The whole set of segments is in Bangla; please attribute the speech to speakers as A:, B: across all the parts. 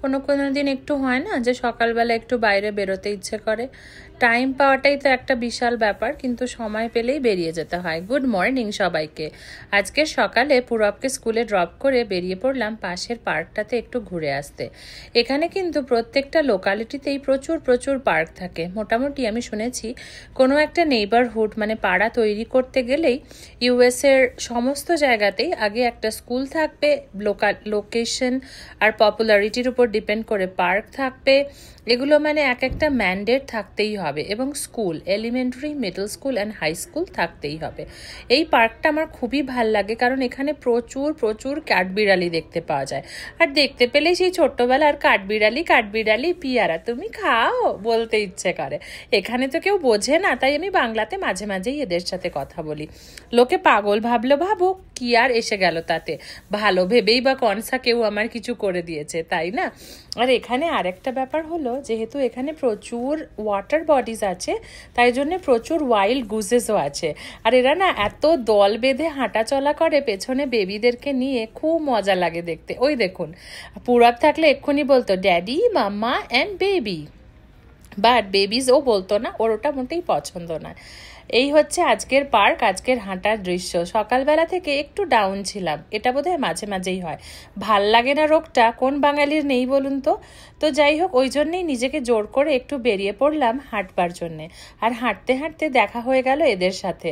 A: কোনো কোনো দিন একটু হয় না যে সকালবেলা একটু বাইরে বেরোতে ইচ্ছে করে। টাইম পাওয়াটাই তো একটা বিশাল ব্যাপার, কিন্তু সময় পেলেই বেরিয়ে যেতে হয়। গুড মর্নিং সবাইকে। আজকে সকালে পূরবকে স্কুলে ড্রপ করে বেরিয়ে পড়লাম পাশের পার্কটাতে একটু ঘুরে আসতে। এখানে কিন্তু প্রত্যেকটা লোকালিটিতেই প্রচুর প্রচুর পার্ক থাকে। মোটামুটি আমি শুনেছি কোনো একটা নেইবারহুড মানে পাড়া তৈরি করতে গেলেই ইউএসের সমস্ত জায়গাতেই আগে একটা স্কুল থাকবে, লোকেশন আর পপুলারিটির উপর ডিপেন্ড করে পার্ক থাকবে। এগুলো মানে এক একটা ম্যান্ডেট থাকতেই হবে, এবং school, elementary, middle school and high school থাকতেই হবে। এই পার্কটা আমার খুবই ভাল লাগে, কারণ এখানে প্রচুর প্রচুর কাঠবিড়ালি দেখতে পাওয়া যায়। আর দেখতে পেলেই সেই ছোট্টবেলার কাঠবিড়ালি পিয়ারা তুমি খাও বলতে ইচ্ছে করে। এখানে তো কেউ বোঝে না, তাই আমি বাংলাতে মাঝে মাঝেই এদের সাথে কথা বলি। লোকে পাগল ভাবলো, ভাবুক, কি আর এসে গেল তাতে। ভালো ভেবেই বা কনসা কেউ আমার কিছু করে দিয়েছে, তাই না? আর এখানে আরেকটা ব্যাপার হলো, যেহেতু এখানে প্রচুর ওয়াটার বডিজ আছে, তাই জন্য প্রচুর ওয়াইল্ড গুজেসও আছে। আর এরা না এত দল বেঁধে হাঁটা চলা করে পেছনে বেবিদেরকে নিয়ে, খুব মজা লাগে দেখতে। ওই দেখুন, পূরব থাকলে এক্ষুনি বলতো daddy, mamma and baby, but babies ও বলতো না, ওর ওটা মোটেই পছন্দ না। এই হচ্ছে আজকের পার্ক, আজকের হাঁটার দৃশ্য। সকালবেলা থেকে একটু ডাউন ছিলাম, এটা বোধহয় মাঝে মাঝেই হয়। ভাল লাগে না রোগটা কোন বাঙালির নেই বলুন তো? তো যাই হোক, ওই জন্যেই নিজেকে জোর করে একটু বেরিয়ে পড়লাম হাঁটবার জন্যে। আর হাঁটতে হাঁটতে দেখা হয়ে গেল এদের সাথে।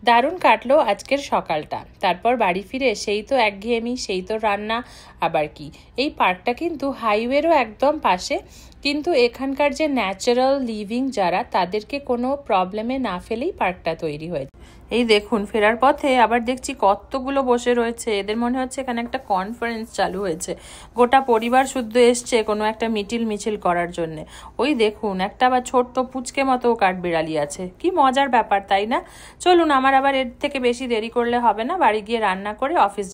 A: দারুণ কাটলো আজকের সকালটা। তারপর বাড়ি ফিরে সেই তো একঘেয়েমি, সেই তো রান্না, আবার কি। এই পার্কটা কিন্তু হাইওয়েরও একদম পাশে, কিন্তু এখানকার যে ন্যাচারাল লিভিং যারা, তাদেরকে কোনো প্রবলেমে না ফেলেই পার্কটা তৈরি হয়েছে। এই দেখুন, ফেরার পথে আবার দেখছি কতগুলো বসে রয়েছে। এদের মনে হচ্ছে এখানে একটা কনফারেন্স চালু হয়েছে, গোটা পরিবার শুদ্ধ এসছে কোনো একটা মিছিল করার জন্য। ওই দেখুন, একটা আবার ছোট্ট পুচকে মতো কাঠবিড়ালি আছে। কি মজার ব্যাপার, তাই না? চলুন, আমার আবার এর থেকে বেশি দেরি করলে হবে না, বাড়ি গিয়ে রান্না করে অফিস